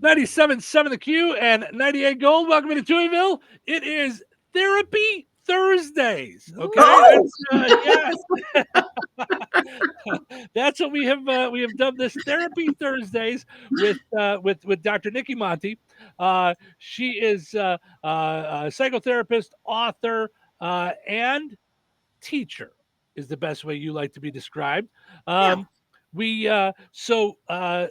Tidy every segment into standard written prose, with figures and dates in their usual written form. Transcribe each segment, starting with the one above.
97.7 The Q and 98 Gold. Welcome to Touhyville. It is Therapy Thursdays. Okay, Oh, yes, that's what we have dubbed this Therapy Thursdays with Dr. Nicki Monty. She is a psychotherapist, author, and teacher is the best way you like to be described. yeah. We so our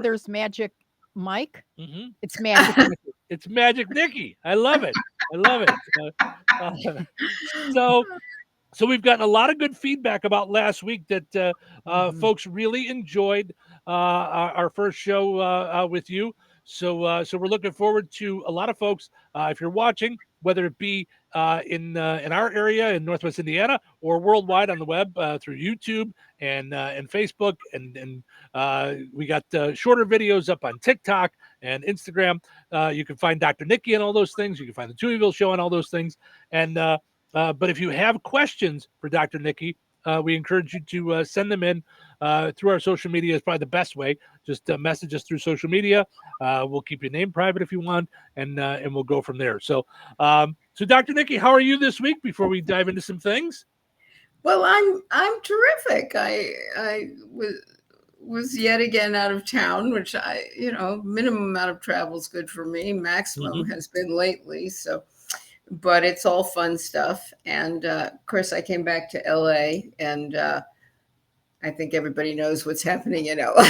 There's Magic Mike. mhm. It's Magic Nicky. It's Magic Nicky. I love it. I love it. Uh, so so we've gotten a lot of good feedback about last week that Mhm. folks really enjoyed our first show with you. So we're looking forward to a lot of folks. If you're watching, whether it be in our area in Northwest Indiana or worldwide on the web through YouTube and Facebook, and we got shorter videos up on TikTok and Instagram. You can find Dr. Nicki and all those things. You can find the Touhyville Show and all those things. But if you have questions for Dr. Nicki, we encourage you to send them in through our social media. Is probably the best way. Just message us through social media. We'll keep your name private if you want, and we'll go from there. So Dr. Nicki, how are you this week? Before we dive into some things. Well, I'm terrific. I was yet again out of town, which minimum amount of travel is good for me. Maximum Mm-hmm. has been lately. So, but it's all fun stuff. And of course, I came back to LA, and I think everybody knows what's happening in LA.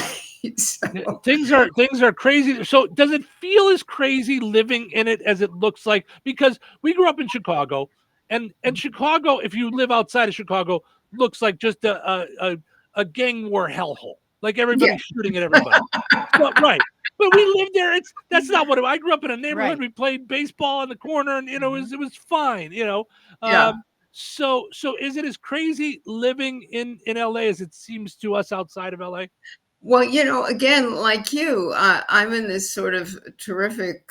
So, Things are crazy. So does it feel as crazy living in it as it looks like? Because we grew up in Chicago, and Chicago, if you live outside of Chicago, looks like just a gang war hellhole. Like yeah, everybody's shooting at everybody. So right. But we lived there. That's not what I grew up in a neighborhood. Right. We played baseball in the corner, and Mhm. it was fine. yeah. So is it as crazy living in LA as it seems to us outside of LA? Well, again, like you, I'm in this sort of terrific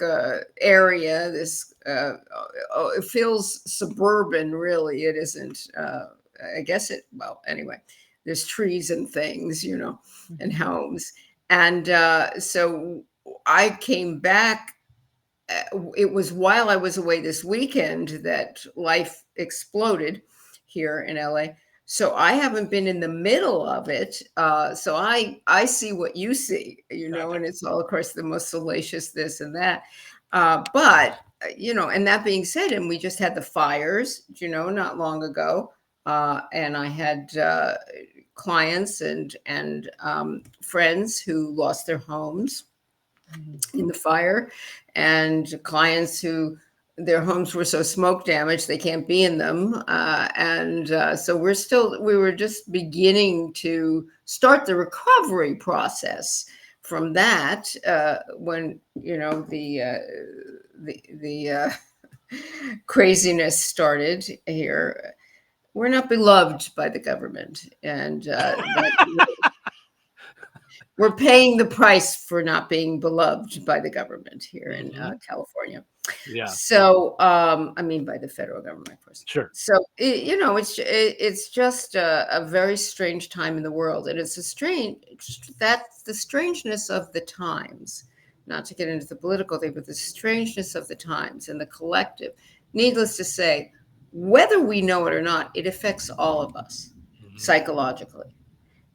area. It feels suburban, really. It isn't. I guess it. Well, anyway, there's trees and things, and Mhm. homes, and so I came back. It was while I was away this weekend that life exploded here in LA. So I haven't been in the middle of it. So I see what you see, Gotcha. and it's all, of course, the most salacious this and that. But and that being said, and we just had the fires, not long ago, and I had clients and friends who lost their homes Mhm. in the fire, and clients who their homes were so smoke damaged they can't be in them, and so we were just beginning to start the recovery process from that, when the craziness started here. We're not beloved by the government, and that we're paying the price for not being beloved by the government here in Hmm. California. Yeah, So, I mean, by the federal government, of course. sure. So, it's just a very strange time in the world, and that's the strangeness of the times. Not to get into the political thing, but the strangeness of the times and the collective. Needless to say, whether we know it or not, it affects all of us Hmm. psychologically.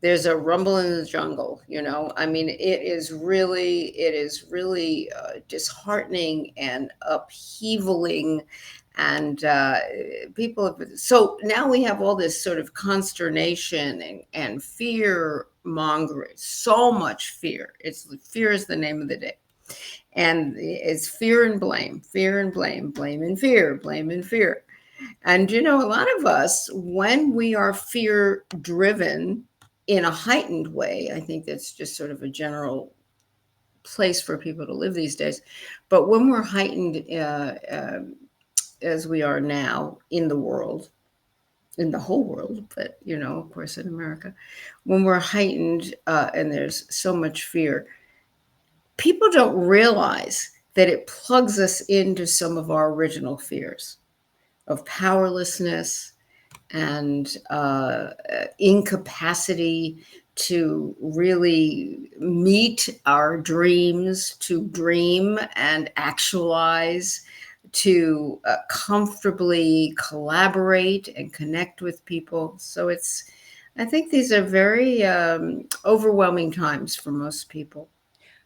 There's a rumble in the jungle. I mean, it is really disheartening and upheavaling, and so now we have all this sort of consternation and fear mongering, so much fear. Fear is the name of the day, and it's fear and blame and fear, blame and fear. And a lot of us, when we are fear driven in a heightened way, I think that's just sort of a general place for people to live these days. But when we're heightened, as we are now in the world, in the whole world, but of course, in America, when we're heightened, and there's so much fear, people don't realize that it plugs us into some of our original fears of powerlessness and incapacity to really meet our dreams, to dream and actualize, to comfortably collaborate and connect with people. So I think these are very overwhelming times for most people.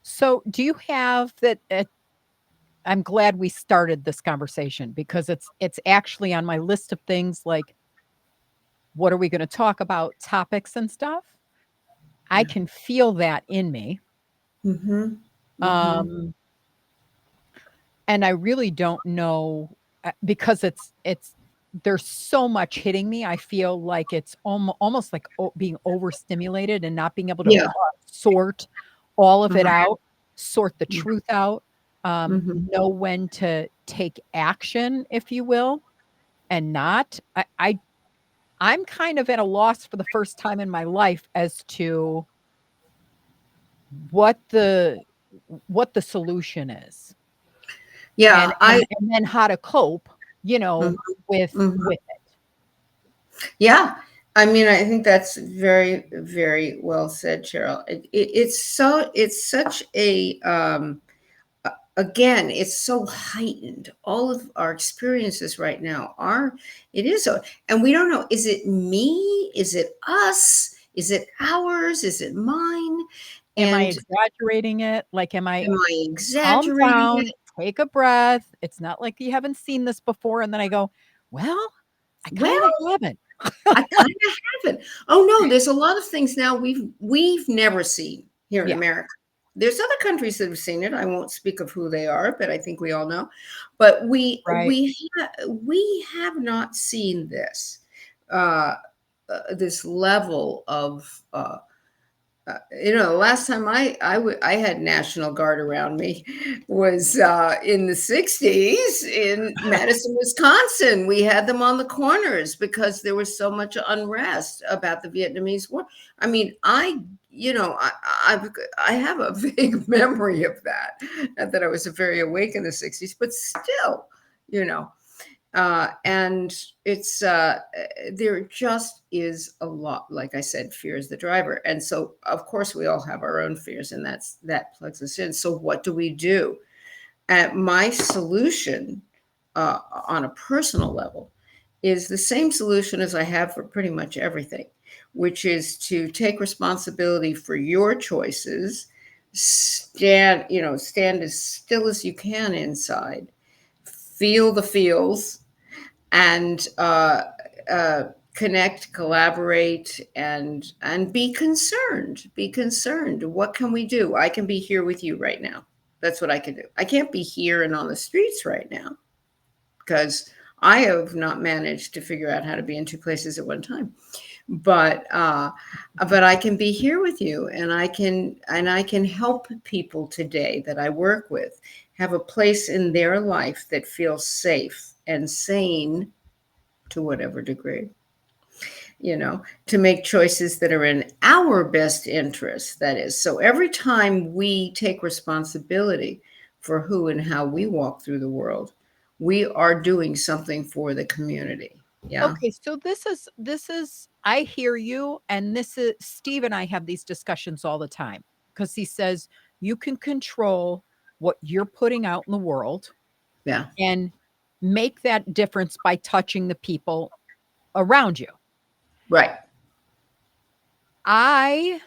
So, do you have that? I'm glad we started this conversation because it's actually on my list of things like what are we going to talk about, topics and stuff. I Yeah. can feel that in me. Mm-hmm. Mm-hmm. Um, and I really don't know because it's there's so much hitting me. I feel like it's almost like being overstimulated and not being able to Yeah. sort all of it Uh-huh. out, sort the truth out, Mm-hmm. know when to take action, if you will, and not. I'm kind of at a loss for the first time in my life as to what the what the solution is. Yeah. And then how to cope, Mhm. Mhm. with it. Yeah. I mean, I think that's very, very well said, Cheryl. It's such again, it's so heightened. All of our experiences right now it is so, and we don't know, is it me? Is it us? Is it ours? Is it mine? Am I And exaggerating it? Like, am I am I calm exaggerating down, it? take a breath. It's not like you haven't seen this before. And then I go, well, I kind Well, of haven't. I kind of haven't. Oh no, there's a lot of things now we've never seen here in Yeah. America. There's other countries that have seen it. I won't speak of who they are, but I think we all know. But Right. we have not seen uh, this level of the last time I had National Guard around me was in the 60s in Madison, Wisconsin. We had them on the corners because there was so much unrest about the Vietnamese War. I mean, I have a vague memory of that. Not that I was very awake in the 60s, but still, you know. And it's there just is a lot, like I said, fear is the driver. And so of course we all have our own fears, and that plugs us in. So what do we do? My solution on a personal level is the same solution as I have for pretty much everything, which is to take responsibility for your choices, stand as still as you can inside, feel the feels, and connect, collaborate, and be concerned. Be concerned. What can we do? I can be here with you right now. That's what I can do. I can't be here and on the streets right now because I have not managed to figure out how to be in two places at one time. But I can be here with you, and I can help people today that I work with have a place in their life that feels safe and sane to whatever degree, to make choices that are in our best interest. That is, so every time we take responsibility for who and how we walk through the world, we are doing something for the community. Yeah. Okay, so this is I hear you, and this is Steve and I have these discussions all the time because he says you can control what you're putting out in the world Yeah. and make that difference by touching the people around you. Right. I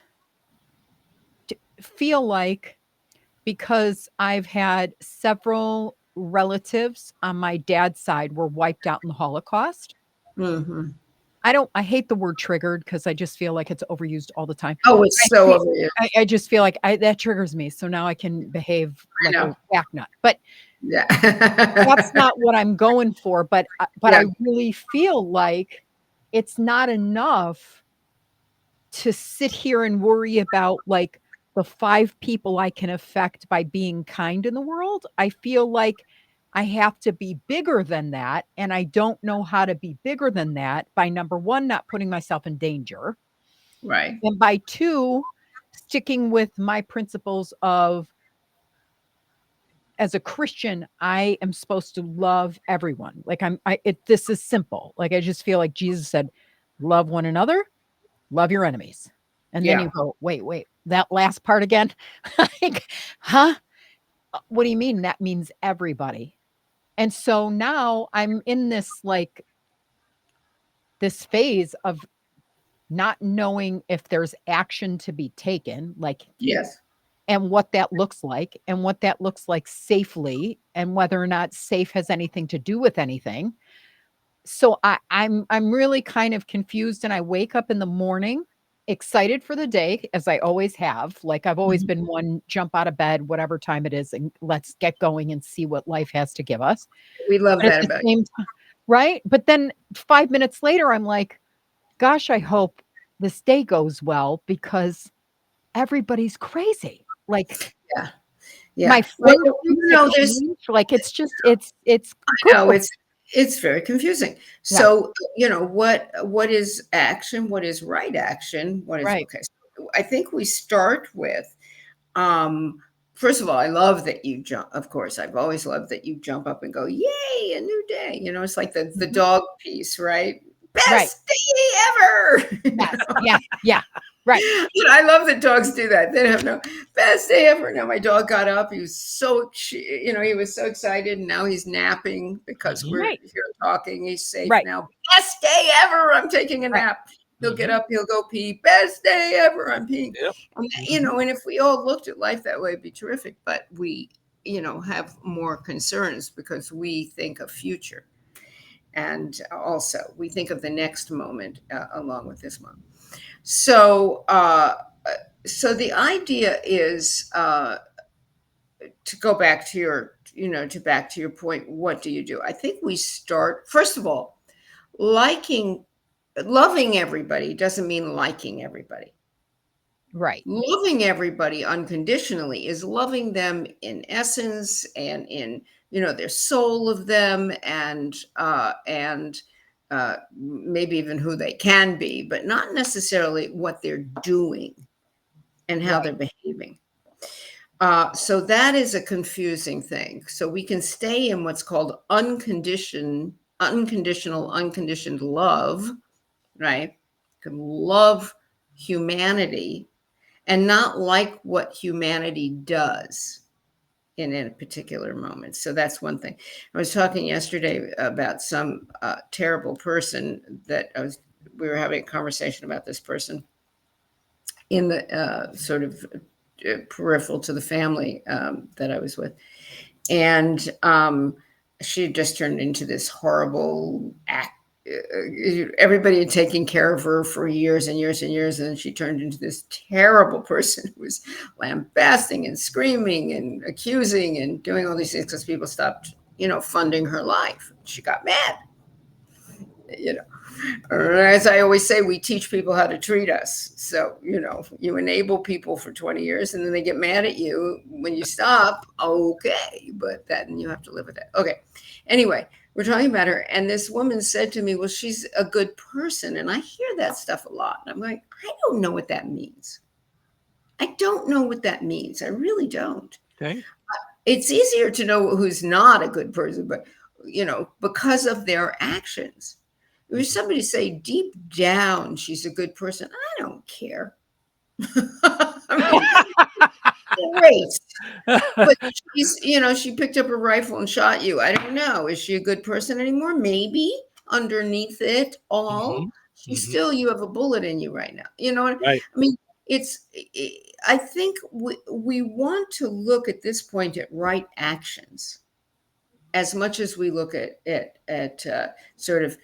feel like because I've had several relatives on my dad's side were wiped out in the Holocaust. Hmm. I hate the word triggered because I just feel like it's overused all the time. Oh, it's I so feel over you. I just feel like that triggers me, so now I can behave I like a know. whack nut, but that's Yeah. not what I'm going for, but Yeah. I really feel like it's not enough to sit here and worry about, like, the 5 people I can affect by being kind in the world. I feel like I have to be bigger than that, and I don't know how to be bigger than that by, number 1, not putting myself in danger, Right. and by 2, sticking with my principles of, as a Christian, I am supposed to love everyone. Like, this is simple. Like, I just feel like Jesus said, "Love one another, love your enemies." And then Yeah. you go, "Wait, wait. that last part again? Like, huh? What do you mean? That means everybody. And so now I'm in this like this phase of not knowing if there's action to be taken, like, Yes. and what that looks like safely, and whether or not safe has anything to do with anything. So I'm really kind of confused, and I wake up in the morning excited for the day, as I always have. Like, I've always Mhm. been one jump out of bed, whatever time it is, and let's get going and see what life has to give us. We love But at that the about same time, right? But then 5 minutes later, I'm like, gosh, I hope this day goes well because everybody's crazy. Like, you. Yeah. my Yeah. Well, friendships there's exchange, like, it's just it's no, cuckoo. it's very confusing. Yeah, So, what is action? What is right action? What is right. okay? So I think we start with um first of all, I love that you jump. Of course, I've always loved that you jump up and go, "Yay, a new day." It's like the Mhm. dog piece, right? Right. Best day ever. Yes. Yeah. Yeah. Right. I love that dogs do that. They have no best day ever. Now my dog got up. He was he was so excited, and now he's napping because Mhm. we're Right. here talking. He's safe Right. now. Best day ever. I'm taking a Right. nap. He'll get Mhm. up. He'll go pee. Best day ever. I'm peeing. Yep. And, Mhm. and if we all looked at life that way, it'd be terrific. But we, have more concerns because we think of future, and also we think of the next moment along with this moment. So, so the idea is to go back to your point. What do you do? I think we start first of all liking, loving everybody doesn't mean liking everybody. Right. Loving everybody unconditionally is loving them in essence and in their soul of them and maybe even who they can be, but not necessarily what they're doing and how Right. they're behaving. So that is a confusing thing. So we can stay in what's called unconditioned love, right? You can love humanity and not like what humanity does in a particular moment. So that's one thing. I was talking yesterday about some terrible person that we were having a conversation about this person in the sort of peripheral to the family that I was with. And she just turned into this horrible act. Everybody had taken care of her for years and years and years, and then she turned into this terrible person who was lambasting and screaming and accusing and doing all these things because people stopped, funding her life. She got mad, you know. As I always say, we teach people how to treat us. So, you enable people for 20 years and then they get mad at you when you stop. Okay. But then you have to live with it. Okay. Anyway, we're talking about her. And this woman said to me, well, she's a good person. And I hear that stuff a lot. And I'm like, I don't know what that means. I don't know what that means. I really don't. Okay. It's easier to know who's not a good person, but because of their actions. If Mhm. somebody say deep down she's a good person, I don't care. I mean, great. But she picked up a rifle and shot you. I don't know. Is she a good person anymore? Maybe underneath it all, Mhm. she's Mhm. still, you have a bullet in you right now. You know what Right. I mean? I think we want to look at this point at right actions as much as we look at sort of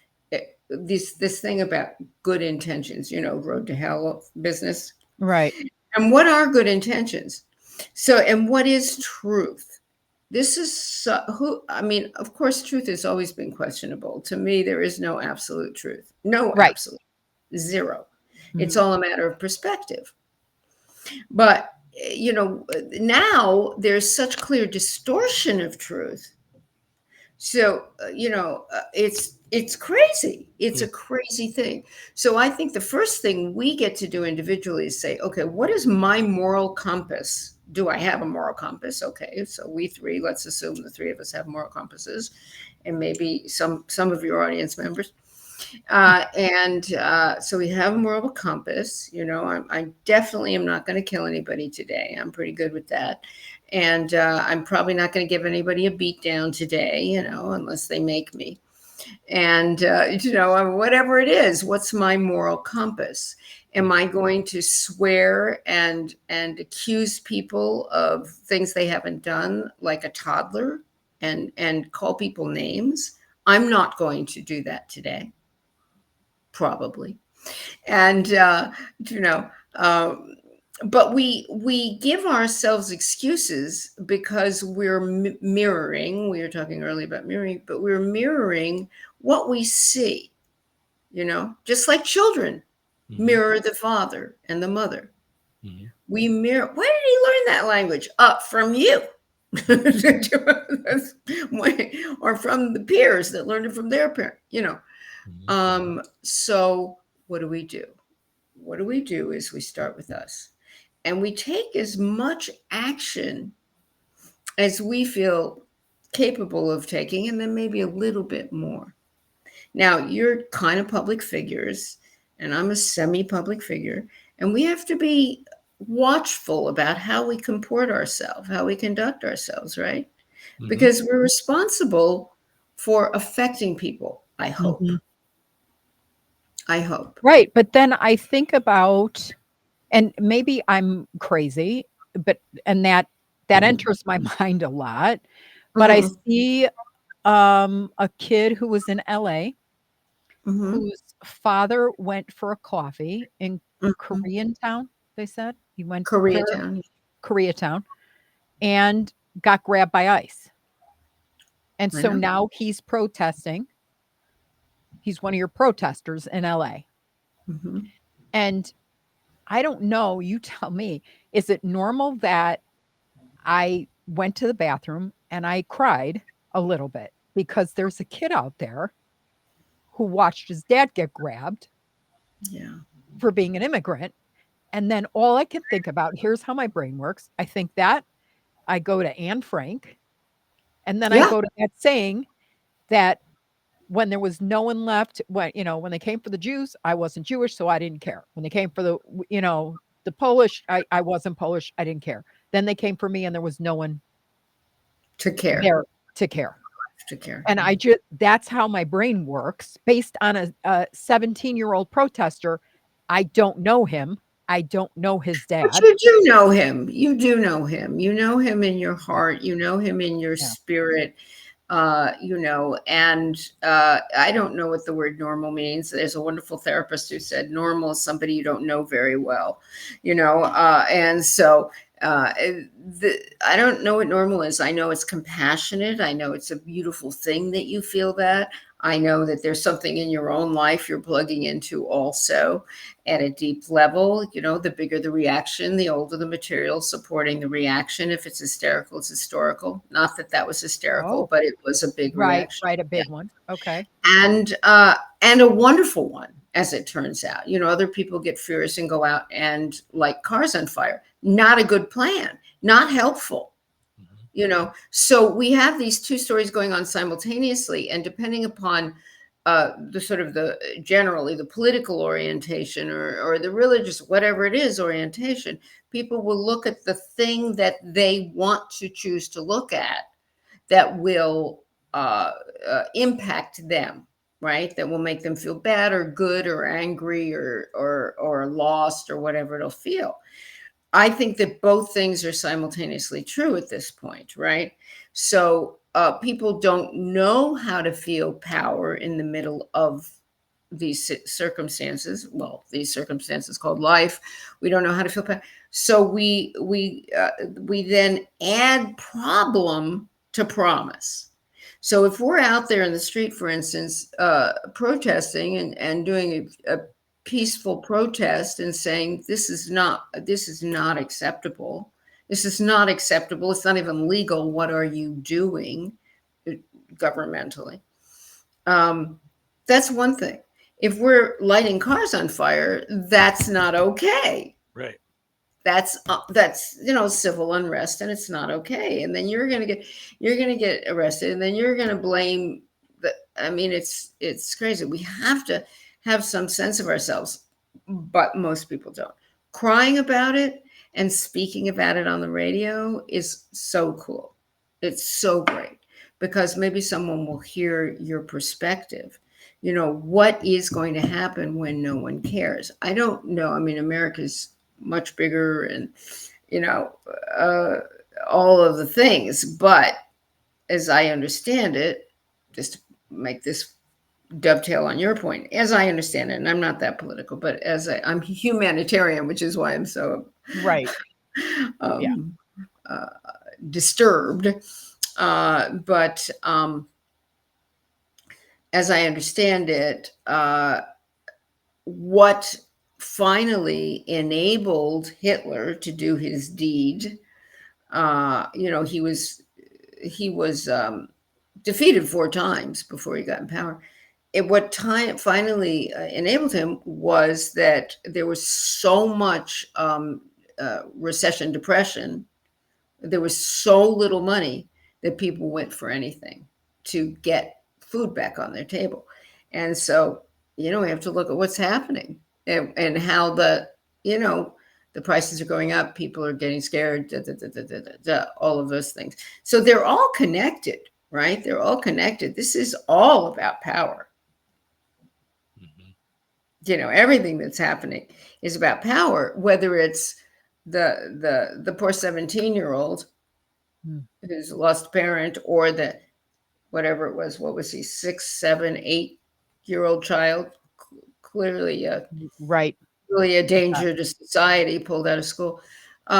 this thing about good intentions, road to hell business. Right. And what are good intentions? So, and what is truth? This is who I mean, of course, truth has always been questionable. To me, there is no absolute truth. No Right. absolute. Zero. It's Mhm. all a matter of perspective. But now there's such clear distortion of truth. So it's crazy. It's Mm. a crazy thing. So I think the first thing we get to do individually is say, okay, what is my moral compass? Do I have a moral compass? Okay, so we three, let's assume the three of us have moral compasses, and maybe some of your audience members. So we have a moral compass. I definitely am not going to kill anybody today. I'm pretty good with that. And I'm probably not going to give anybody a beat down today, unless they make me. And whatever it is, what's my moral compass? Am I going to swear and accuse people of things they haven't done, like a toddler, and call people names? I'm not going to do that today, probably. And you know um, but we give ourselves excuses because we're mirroring. We were talking earlier about mirroring, but we're mirroring what we see, just like children Mhm. mirror the father and the mother. Mhm. We mirror. Where did he learn that language? Up from you. Or from the peers that learned it from their parent. Mhm. So what do we do? What do we do is we start with us, and we take as much action as we feel capable of taking, and then maybe a little bit more. Now, you're kind of public figures, and I'm a semi public figure, and we have to be watchful about how we comport ourselves, how we conduct ourselves, right? Mhm. Because we're responsible for affecting people, I hope. Mhm. I hope. Right, but then I think about, and maybe I'm crazy, but and that enters my mind a lot, but I Hmm. see, a kid who was in LA, Hmm. whose father went for a coffee in Hmm. Koreatown, they said. He went there, Koreatown. Koreatown, and got grabbed by ICE. And I so know. now he's protesting. He's one of your protesters in LA. Hmm. And I don't know, you tell me, is it normal that I went to the bathroom and I cried a little bit because there's a kid out there who watched his dad get grabbed Yeah. for being an immigrant. And then all I can think about, here's how my brain works. I think that I go to Anne Frank, and then I Yeah. go to that saying that when there was no one left, when they came for the Jews, I wasn't Jewish, so I didn't care. When they came for the Polish, I wasn't Polish, I didn't care. Then they came for me, and there was no one To care. there to care. To care. And I just that's how my brain works based on a 17-year-old protester. I don't know him. I don't know his But dad. you do know him. You do know him. You know him in your heart. You know him in your Yeah. spirit. And I don't know what the word normal means. There's a wonderful therapist who said normal is somebody you don't know very well, and so I don't know what normal is. I know it's compassionate. I know it's a beautiful thing that you feel that. I know that there's something in your own life you're plugging into also at a deep level. The bigger the reaction, the older the material supporting the reaction. If it's hysterical, it's historical. Not that that was hysterical, Oh, but it was a big right, reaction. right, a Yeah. big one. Okay. And a wonderful one, as it turns out. Other people get furious and go out and light cars on fire. Not a good plan, not helpful. Mhm. So we have these two stories going on simultaneously, and depending upon the sort of the generally the political orientation, or the religious, whatever it is, orientation, people will look at the thing that they want to choose to look at that will impact them, right? That will make them feel bad or good or angry or lost or whatever it'll feel. I think that both things are simultaneously true at this point, right? So people don't know how to feel power in the middle of these circumstances. Well, these circumstances called life. We don't know how to feel power. So we then add problem to promise. So if we're out there in the street, for instance, protesting and doing a peaceful protest and saying this is not acceptable. This is not acceptable. It's not even legal. What are you doing governmentally? Um, that's one thing. If we're lighting cars on fire, that's not okay. Right. That's civil unrest, and it's not okay. And then you're gonna get arrested, and then you're gonna blame I mean, it's crazy. We have to have some sense of ourselves, but most people don't. Crying about it and speaking about it on the radio is so cool. It's so great because maybe someone will hear your perspective. What is going to happen when no one cares? I don't know. I mean, America's much bigger and, you know, uh, all of the things, but as I understand it, just to make this dovetail on your point, as I understand it, and I'm not that political, but I'm humanitarian, which is why I'm so Right. Yeah. um, uh, disturbed. But as I understand it, what finally enabled Hitler to do his deed, he was defeated 4 times before he got in power. What time finally enabled him was that there was so much recession, depression. There was so little money that people went for anything to get food back on their table. And so, we have to look at what's happening and how the prices are going up. People are getting scared, all of those things. So they're all connected, right? They're all connected. This is all about power. Everything that's happening is about power, whether it's the poor 17-year-old who's lost a parent, or the whatever it was, what was he, 6, 7, 8-year-old child, clearly Right. really a danger to society, pulled out of school. These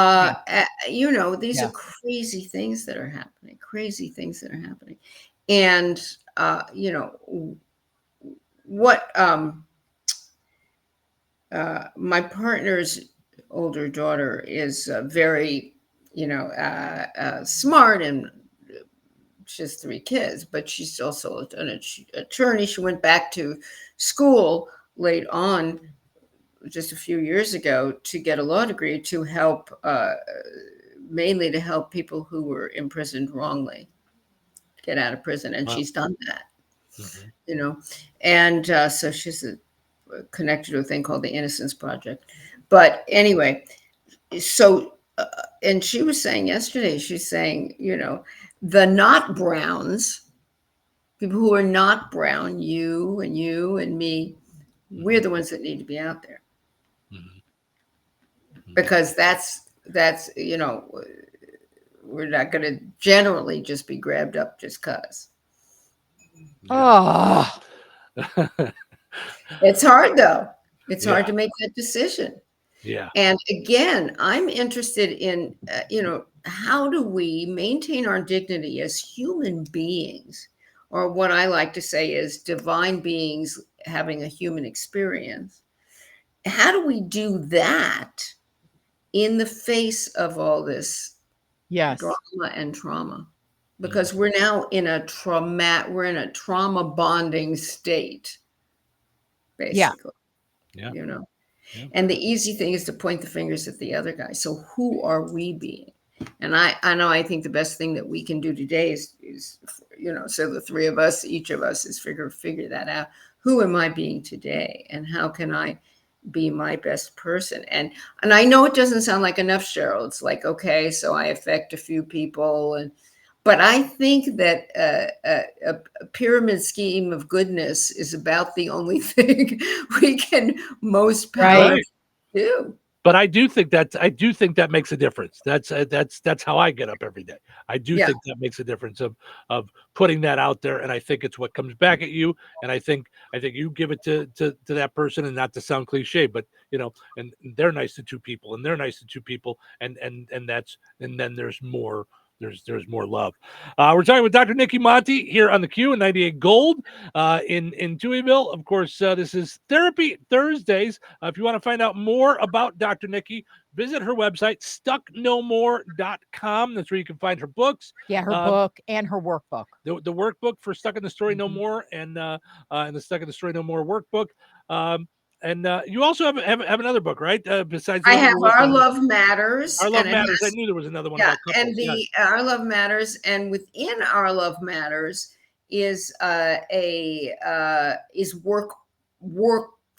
Yeah. are crazy things that are happening, and what my partner's older daughter is very, smart, and she has 3 kids, but she's also an attorney. She went back to school late on, just a few years ago, to get a law degree to help, mainly to help people who were imprisoned wrongly get out of prison, and Wow. she's done that. And so she's connected to a thing called the Innocence Project. But anyway, so and she was saying yesterday, she's saying, the not browns, people who are not brown, you and me, we're the ones that need to be out there, because that's we're not going to generally just be grabbed up just cuz. Oh, It's hard though. It's Yeah. hard to make that decision. Yeah. And again, I'm interested in, how do we maintain our dignity as human beings, or what I like to say is divine beings having a human experience? How do we do that in the face of all this yes. drama and trauma? Because we're now in a trauma bonding state, basically. Yeah. Yeah. Yeah. And the easy thing is to point the fingers at the other guy. So who are we being? And I think the best thing that we can do today is so the 3 of us, each of us, is figure that out. Who am I being today, and how can I be my best person? And I know it doesn't sound like enough, Cheryl. It's like, okay, so I affect a few people, but I think that a pyramid scheme of goodness is about the only thing we can most powerfully do. But I do think that makes a difference. That's how I get up every day. I do think that makes a difference of putting that out there, and I think it's what comes back at you. And I think you give it to that person, and not to sound cliche, but and they're nice to 2 people, and they're nice to 2 people, and then there's more. There's more love. We're talking with Dr. Nicki Monty here on the Q and 98 Gold in Touhyville. Of course, this is Therapy Thursdays. If you want to find out more about Dr. Nicki, visit her website, stucknomore.com. That's where you can find her books. Yeah, her book and her workbook. The workbook for Stuck in the Story No More, and the Stuck in the Story No More workbook. And you also have another book, right? Besides, I have Our Love Matters. Our Love Matters. I knew there was another one about couples. And Our Love Matters, and within Our Love Matters is is work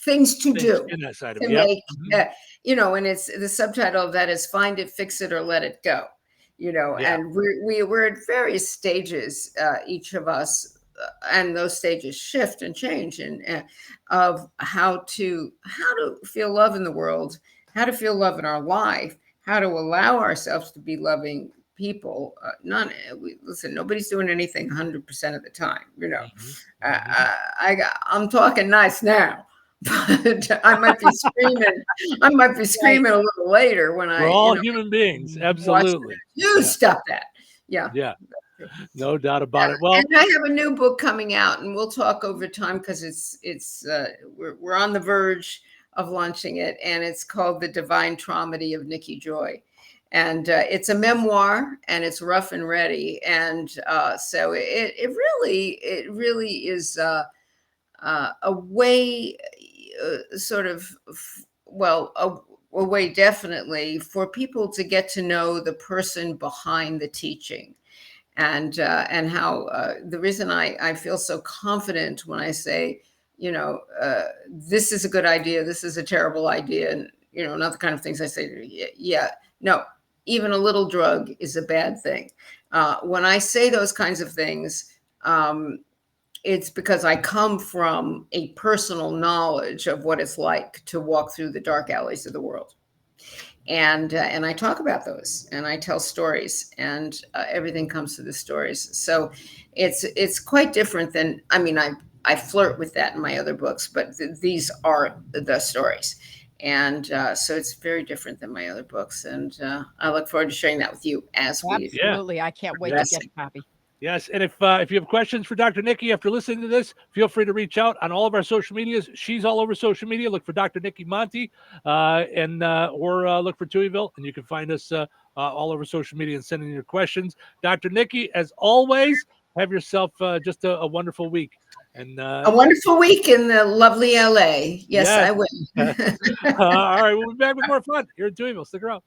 things to Things do in that side of to it. Yep. make and it's the subtitle of that is find it, fix it, or let it go. Yeah. And we're at various stages, each of us, and those stages shift and change, and of how to feel love in the world, how to feel love in our life, how to allow ourselves to be loving people. Listen, nobody's doing anything 100% of the time. I'm talking nice now, but I might be screaming. I might be Right. screaming a little later when We're I, all human beings. watch. Absolutely. You Yeah. stop that. Yeah. Yeah. No doubt about it. Well, And I have a new book coming out, and we'll talk over time because we're on the verge of launching it, and it's called The Divine Traumedy of Nikki Joy. And it's a memoir, and it's rough and ready, and so it really is a way, sort of, well, a way definitely for people to get to know the person behind the teaching, and how, the reason I feel so confident when I say, this is a good idea, this is a terrible idea, and not the kind of things I say. Yeah, no, even a little drug is a bad thing. When I say those kinds of things, it's because I come from a personal knowledge of what it's like to walk through the dark alleys of the world, and I talk about those, and I tell stories, and everything comes through the stories. So it's quite different than, I mean, I flirt with that in my other books, but these are the stories, and so it's very different than my other books, and I look forward to sharing that with you as we yeah. Absolutely. I can't wait to Yes. get a copy. Yes, and if you have questions for Dr. Nicki after listening to this, feel free to reach out on all of our social medias. She's all over social media. Look for Dr. Nicki Monty, and or look for Touhyville, and you can find us all over social media and send in your questions. Dr. Nicki, as always, have yourself just a wonderful week. And a wonderful week in the lovely LA. Yes, yes, I will. yes. All right, we'll be back with more fun here in Touhyville. Stick around.